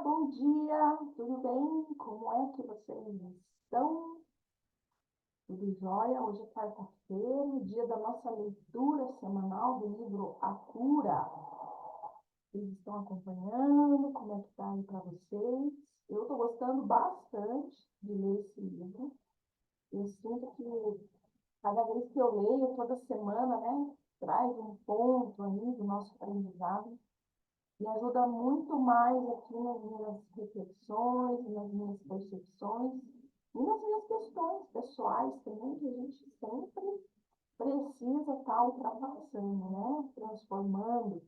bom dia, tudo bem? Como é que vocês estão? Tudo jóia? Hoje é quarta-feira, dia da nossa leitura semanal do livro A Cura. Vocês estão acompanhando? Como é que está aí para vocês? Eu estou gostando bastante de ler esse livro. Eu sinto que cada vez que eu leio, toda semana, né, traz um ponto aí do nosso aprendizado. Me ajuda muito mais aqui nas minhas reflexões, nas minhas percepções e nas minhas questões pessoais também, que a gente sempre precisa estar ultrapassando, né? Transformando.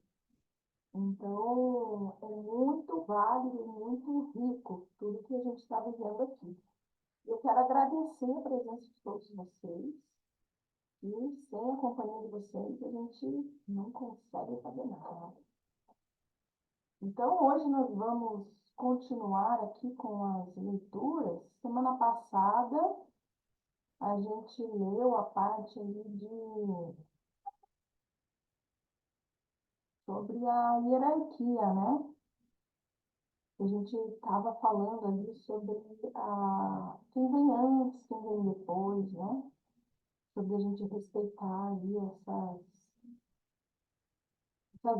Então, é muito válido e muito rico tudo que a gente está vivendo aqui. Eu quero agradecer a presença de todos vocês e sem a companhia de vocês a gente não consegue fazer nada. Então, hoje nós vamos continuar aqui com as leituras. Semana passada, a gente leu a parte ali sobre a hierarquia, né? A gente estava falando ali sobre quem vem antes, quem vem depois, né? Sobre a gente respeitar ali essas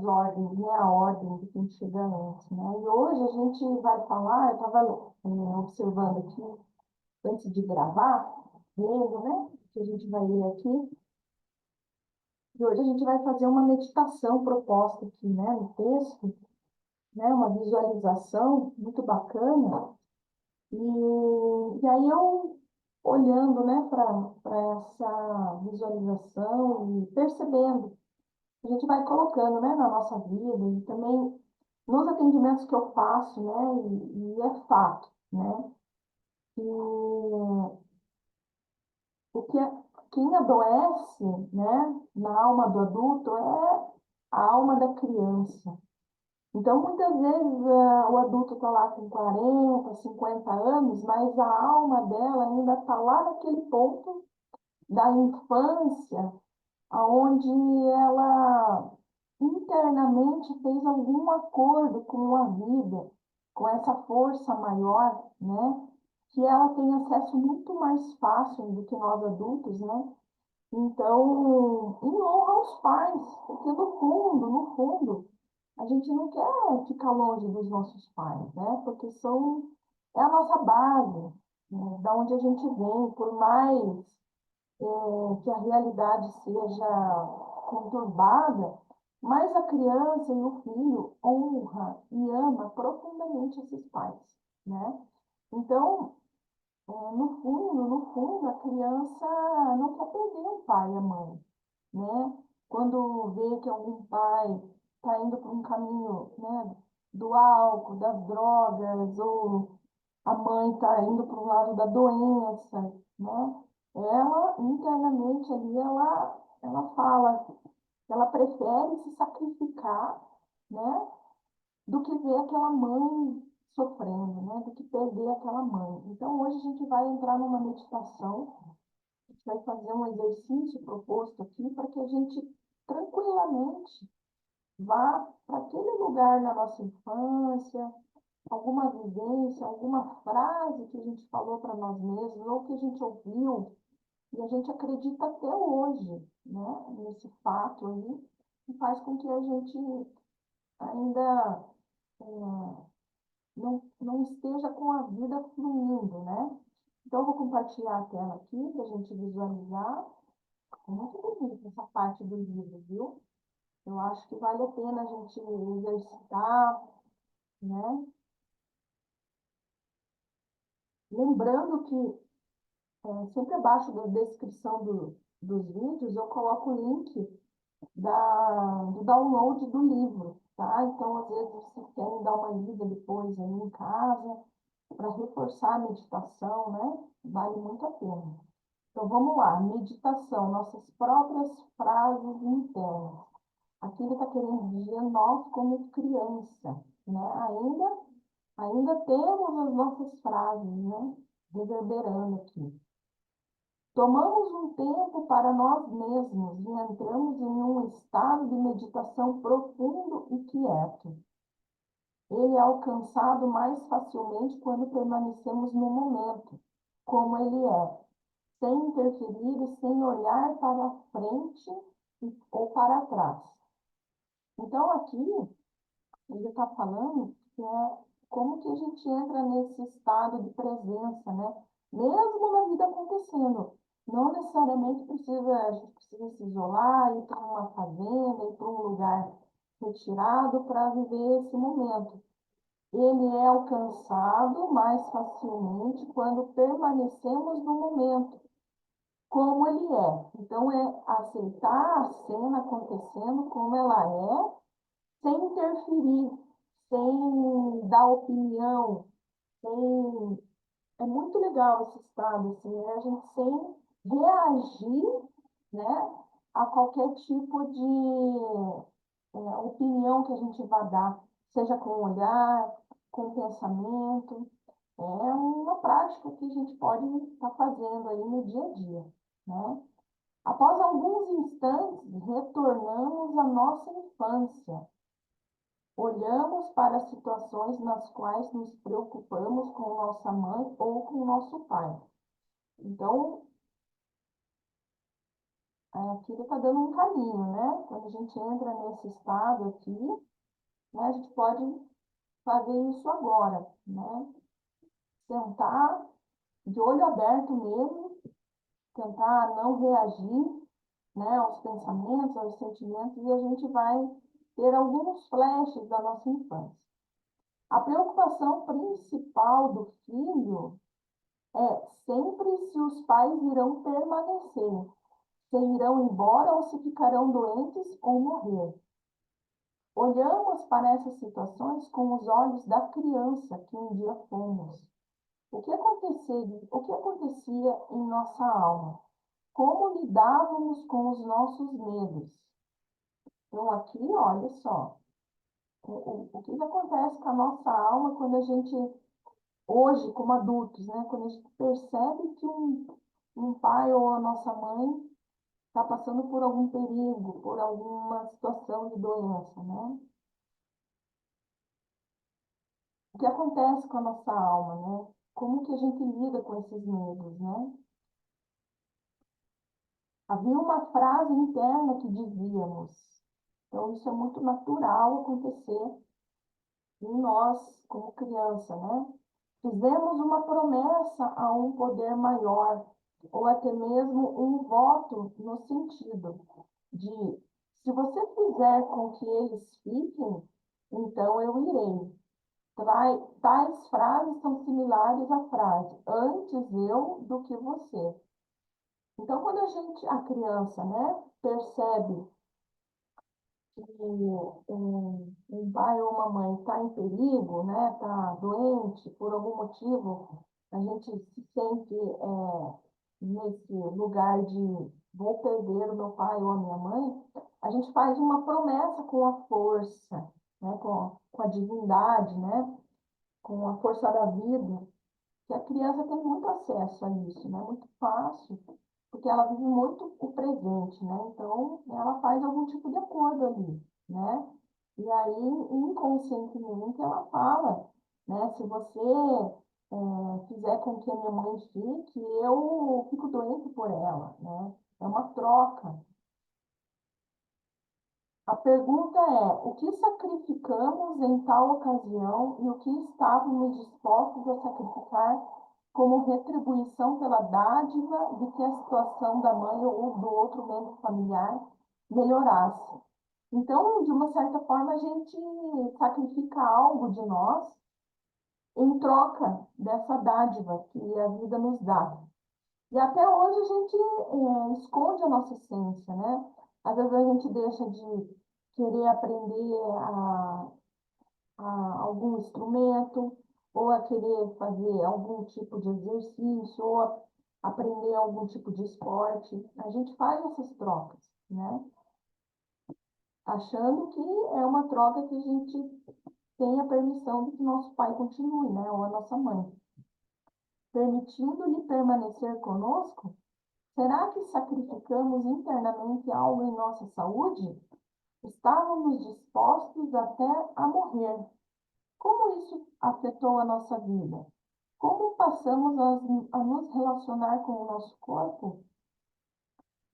ordens, né? A ordem de quem chega antes, né? E hoje a gente vai falar, eu estava observando aqui, antes de gravar, lendo, né? Que a gente vai ler aqui. E hoje a gente vai fazer uma meditação proposta aqui, né? No texto, né? Uma visualização muito bacana. E aí eu, olhando, né, para essa visualização e percebendo, a gente vai colocando, né, na nossa vida e também nos atendimentos que eu faço, né? E é fato, né? E o que quem adoece, né, na alma do adulto é a alma da criança. Então, muitas vezes, o adulto está lá com 40, 50 anos, mas a alma dela ainda está lá naquele ponto da infância, onde ela internamente fez algum acordo com a vida, com essa força maior, né? Que ela tem acesso muito mais fácil do que nós adultos, né? Então, em honra aos pais, porque no fundo, a gente não quer ficar longe dos nossos pais, né? Porque é a nossa base, né? Da onde a gente vem, por mais que a realidade seja conturbada, mas a criança e o filho honra e ama profundamente esses pais, né? Então, no fundo, a criança não quer perder o pai e a mãe, né? Quando vê que algum pai está indo por um caminho, né, do álcool, das drogas, ou a mãe está indo para o lado da doença, né? Ela, internamente ali, ela fala que ela prefere se sacrificar, né, do que ver aquela mãe sofrendo, né, do que perder aquela mãe. Então, hoje a gente vai entrar numa meditação, a gente vai fazer um exercício proposto aqui para que a gente tranquilamente vá para aquele lugar na nossa infância, alguma vivência, alguma frase que a gente falou para nós mesmos, ou que a gente ouviu, e a gente acredita até hoje, né, nesse fato aí, que faz com que a gente ainda não esteja com a vida fluindo, né? Então, eu vou compartilhar a tela aqui para a gente visualizar. É muito bonita essa parte do livro, viu? Eu acho que vale a pena a gente exercitar, né? Lembrando que sempre abaixo da descrição dos vídeos eu coloco o link do download do livro, tá? Então, às vezes, vocês querem dar uma lida depois aí em casa, para reforçar a meditação, né? Vale muito a pena. Então, vamos lá. Meditação, nossas próprias frases internas. Aqui ele está querendo dizer nós como criança, né? Ainda temos as nossas frases, né? Reverberando aqui. Tomamos um tempo para nós mesmos e entramos em um estado de meditação profundo e quieto. ele é alcançado mais facilmente quando permanecemos no momento, como ele é, sem interferir e sem olhar para frente ou para trás. Então, aqui, ele está falando que é como que a gente entra nesse estado de presença, né? Mesmo na vida acontecendo. Não necessariamente a gente precisa se isolar, ir para uma fazenda, ir para um lugar retirado para viver esse momento. Ele é alcançado mais facilmente quando permanecemos no momento, como ele é. Então, é aceitar a cena acontecendo como ela é, sem interferir, sem dar opinião, sem... É muito legal esse estado, assim, né? A gente sem reagir, né, a qualquer tipo de opinião que a gente vai dar, seja com o olhar, com o pensamento. É uma prática que a gente pode estar fazendo aí no dia a dia, né? Após alguns instantes, retornamos à nossa infância. Olhamos para situações nas quais nos preocupamos com nossa mãe ou com nosso pai. Então, aqui ele está dando um caminho, né? Quando a gente entra nesse estado aqui, né, a gente pode fazer isso agora, né? Sentar de olho aberto mesmo, tentar não reagir, né, aos pensamentos, aos sentimentos, e a gente vai ter alguns flashes da nossa infância. A preocupação principal do filho é sempre se os pais irão permanecer, se irão embora ou se ficarão doentes ou morrer. Olhamos para essas situações com os olhos da criança que um dia fomos. O que acontecia em nossa alma? Como lidávamos com os nossos medos? Então, aqui, olha só, o que acontece com a nossa alma quando a gente, hoje, como adultos, né, quando a gente percebe que um pai ou a nossa mãe está passando por algum perigo, por alguma situação de doença, né? O que acontece com a nossa alma, né? Como que a gente lida com esses medos, né? Havia uma frase interna que dizíamos. Então, isso é muito natural acontecer em nós, como criança, né? Fizemos uma promessa a um poder maior, ou até mesmo um voto no sentido de, se você fizer com que eles fiquem, então eu irei. Tais frases são similares à frase, antes eu do que você. Então, quando a criança, né, percebe um pai ou uma mãe está em perigo, né, está doente por algum motivo, a gente se sente nesse lugar de vou perder o meu pai ou a minha mãe, a gente faz uma promessa com a força, né, com a divindade, né, com a força da vida, que a criança tem muito acesso a isso, né, muito fácil, porque ela vive muito o presente, né? Então, ela faz algum tipo de acordo ali, né? E aí, inconscientemente, ela fala, né? Se você fizer com que a minha mãe fique, eu fico doente por ela, né? É uma troca. A pergunta é, o que sacrificamos em tal ocasião e o que estávamos dispostos a sacrificar como retribuição pela dádiva de que a situação da mãe ou do outro membro familiar melhorasse? Então, de uma certa forma, a gente sacrifica algo de nós em troca dessa dádiva que a vida nos dá. E até hoje a gente esconde a nossa essência, né? Às vezes a gente deixa de querer aprender algum instrumento, ou a querer fazer algum tipo de exercício, ou aprender algum tipo de esporte. A gente faz essas trocas, né? Achando que é uma troca que a gente tem a permissão de que nosso pai continue, né? Ou a nossa mãe. Permitindo-lhe permanecer conosco, será que sacrificamos internamente algo em nossa saúde? Estávamos dispostos até a morrer, Como isso afetou a nossa vida? Como passamos a nos relacionar com o nosso corpo?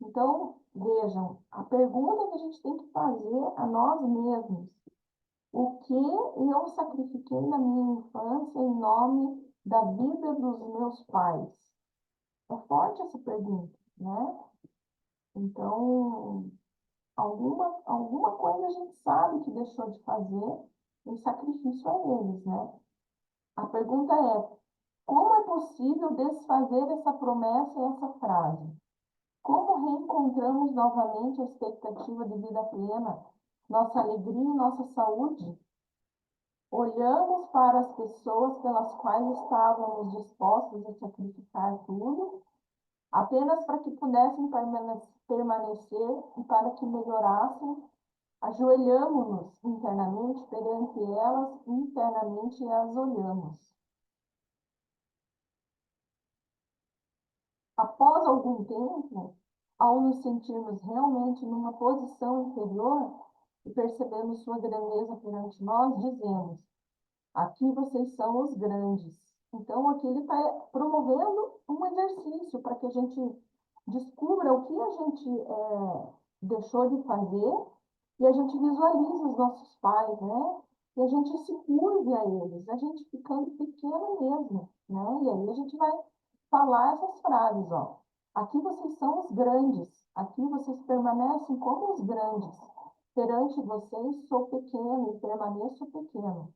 Então, vejam, a pergunta que a gente tem que fazer a nós mesmos: o que eu sacrifiquei na minha infância em nome da vida dos meus pais? É forte essa pergunta, né? Então, alguma coisa a gente sabe que deixou de fazer em sacrifício a eles, né? A pergunta é: como é possível desfazer essa promessa e essa frase? Como reencontramos novamente a expectativa de vida plena, nossa alegria e nossa saúde? Olhamos para as pessoas pelas quais estávamos dispostos a sacrificar tudo, apenas para que pudessem permanecer e para que melhorassem. Ajoelhamos-nos internamente perante elas, internamente as olhamos. Após algum tempo, ao nos sentirmos realmente numa posição inferior e percebemos sua grandeza perante nós, dizemos: aqui vocês são os grandes. Então, aqui ele está promovendo um exercício para que a gente descubra o que a gente deixou de fazer e a gente visualize os nossos pais, né? E a gente se curve a eles, a gente ficando pequeno mesmo, né? E aí a gente vai falar essas frases, ó. Aqui vocês são os grandes, aqui vocês permanecem como os grandes. Perante vocês sou pequeno e permaneço pequeno.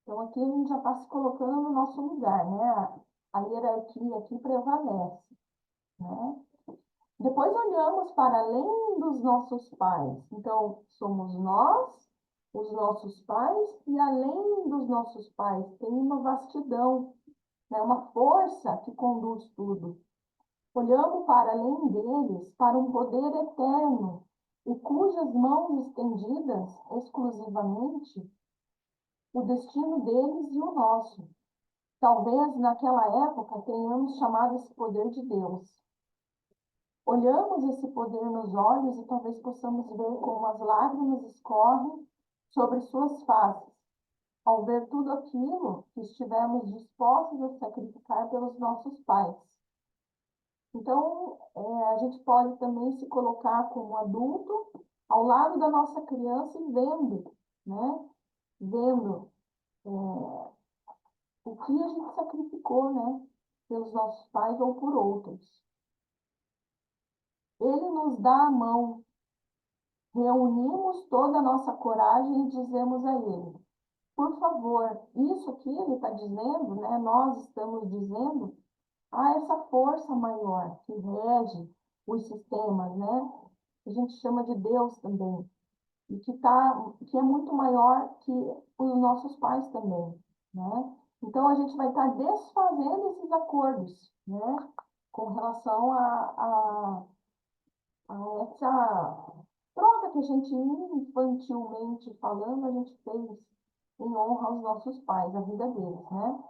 Então aqui a gente já está se colocando no nosso lugar, né? A hierarquia aqui prevalece, né? Depois olhamos para além dos nossos pais. Então, somos nós, os nossos pais, e além dos nossos pais, tem uma vastidão, né? Uma força que conduz tudo. Olhamos para além deles, para um poder eterno, e cujas mãos estendidas exclusivamente o destino deles e o nosso. Talvez naquela época tenhamos chamado esse poder de Deus. Olhamos esse poder nos olhos e talvez possamos ver como as lágrimas escorrem sobre suas faces, ao ver tudo aquilo que estivemos dispostos a sacrificar pelos nossos pais. Então, a gente pode também se colocar como adulto ao lado da nossa criança e vendo, né? Vendo o que a gente sacrificou, né? Pelos nossos pais ou por outros. Ele nos dá a mão, reunimos toda a nossa coragem e dizemos a ele: por favor, isso que ele está dizendo, né? Nós estamos dizendo, há essa força maior que rege os sistemas, né? A gente chama de Deus também, e que é muito maior que os nossos pais também, né? Então a gente vai estar desfazendo esses acordos, né? Com relação a essa troca que a gente infantilmente falando, a gente fez em honra aos nossos pais, a vida deles, né?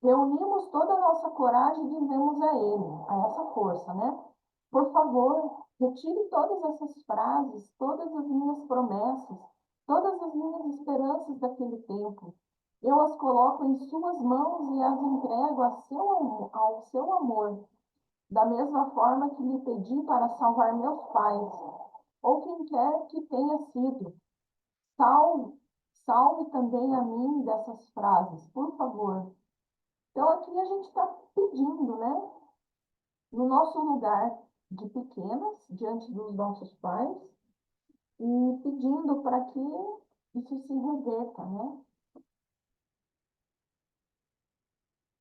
Reunimos toda a nossa coragem e dizemos a ele, a essa força, né? Por favor, retire todas essas frases, todas as minhas promessas, todas as minhas esperanças daquele tempo. Eu as coloco em suas mãos e as entrego ao seu amor, da mesma forma que lhe pedi para salvar meus pais, ou quem quer que tenha sido. Salve, salve também a mim dessas frases, por favor. Então, aqui a gente está pedindo, né? No nosso lugar de pequenas, diante dos nossos pais, e pedindo para que isso se reverta, né?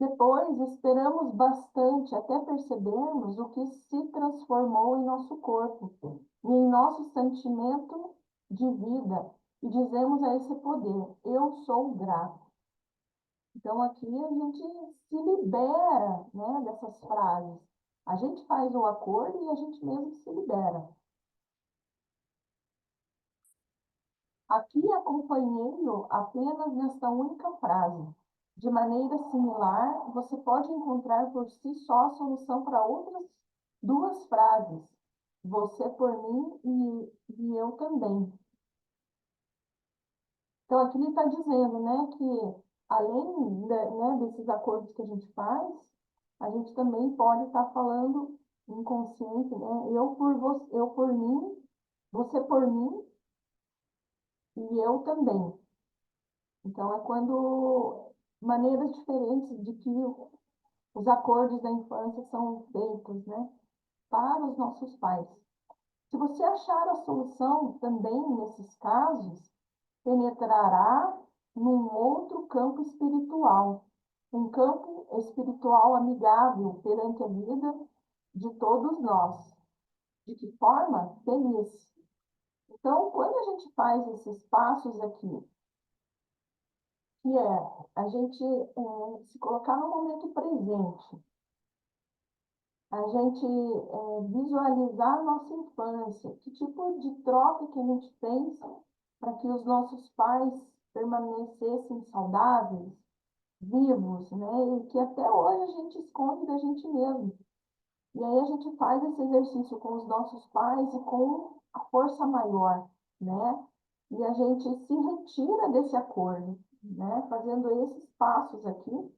Depois, esperamos bastante até percebermos o que se transformou em nosso corpo e em nosso sentimento de vida, e dizemos a esse poder: eu sou grato. Então, aqui a gente se libera, né, dessas frases. A gente faz o acordo e a gente mesmo se libera. Aqui acompanhei-o apenas nesta única frase. De maneira similar, você pode encontrar por si só a solução para outras duas frases. Você por mim e eu também. Então, aqui ele está dizendo, né, que além né, desses acordos que a gente faz, a gente também pode estar falando inconsciente, né? Eu por você, eu por mim, você por mim e eu também. Então, é quando maneiras diferentes de que os acordos da infância são feitos, né, para os nossos pais. Se você achar a solução também nesses casos, penetrará num outro campo espiritual, um campo espiritual amigável perante a vida de todos nós. De que forma? Feliz. Então, quando a gente faz esses passos aqui, que é a gente se colocar no momento presente, a gente visualizar a nossa infância, que tipo de troca que a gente fez para que os nossos pais permanecessem saudáveis, vivos, né? E que até hoje a gente esconde da gente mesmo. E aí a gente faz esse exercício com os nossos pais e com a força maior, né? E a gente se retira desse acordo, né? Fazendo esses passos aqui,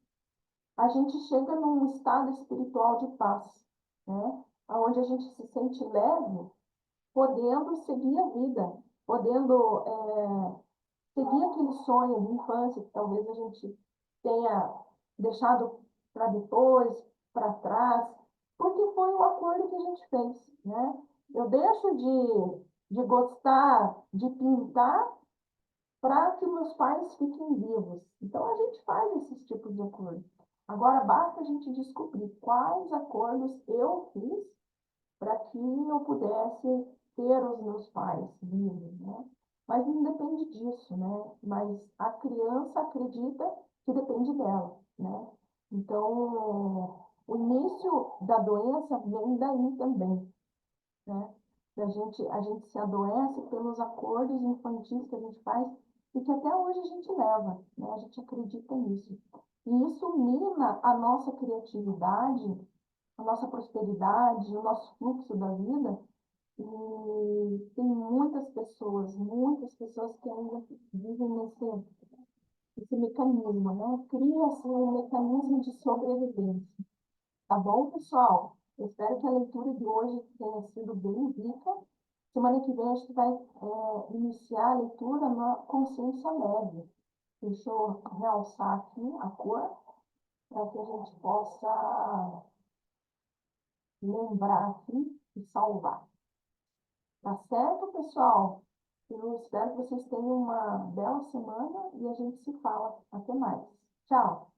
a gente chega num estado espiritual de paz, né? Onde a gente se sente leve, podendo seguir a vida, podendo seguir aquele sonho de infância que talvez a gente tenha deixado para depois, para trás, porque foi o acordo que a gente fez, né? Eu deixo de gostar de pintar para que meus pais fiquem vivos. Então, a gente faz esses tipos de acordo. Agora, basta a gente descobrir quais acordos eu fiz para que eu pudesse ter os meus pais vivos, né? Mas não depende disso, né? Mas a criança acredita que depende dela, né? Então, o início da doença vem daí também, né? A gente se adoece pelos acordos infantis que a gente faz e que até hoje a gente leva, né? A gente acredita nisso. E isso mina a nossa criatividade, a nossa prosperidade, o nosso fluxo da vida. E tem muitas pessoas que ainda vivem nesse mecanismo, né? Cria-se um mecanismo de sobrevivência. Tá bom, pessoal? Eu espero que a leitura de hoje tenha sido bem rica. Semana que vem a gente vai iniciar a leitura na consciência leve. Deixa eu realçar aqui a cor para que a gente possa lembrar aqui e salvar. Tá certo, pessoal? Eu espero que vocês tenham uma bela semana e a gente se fala. Até mais. Tchau!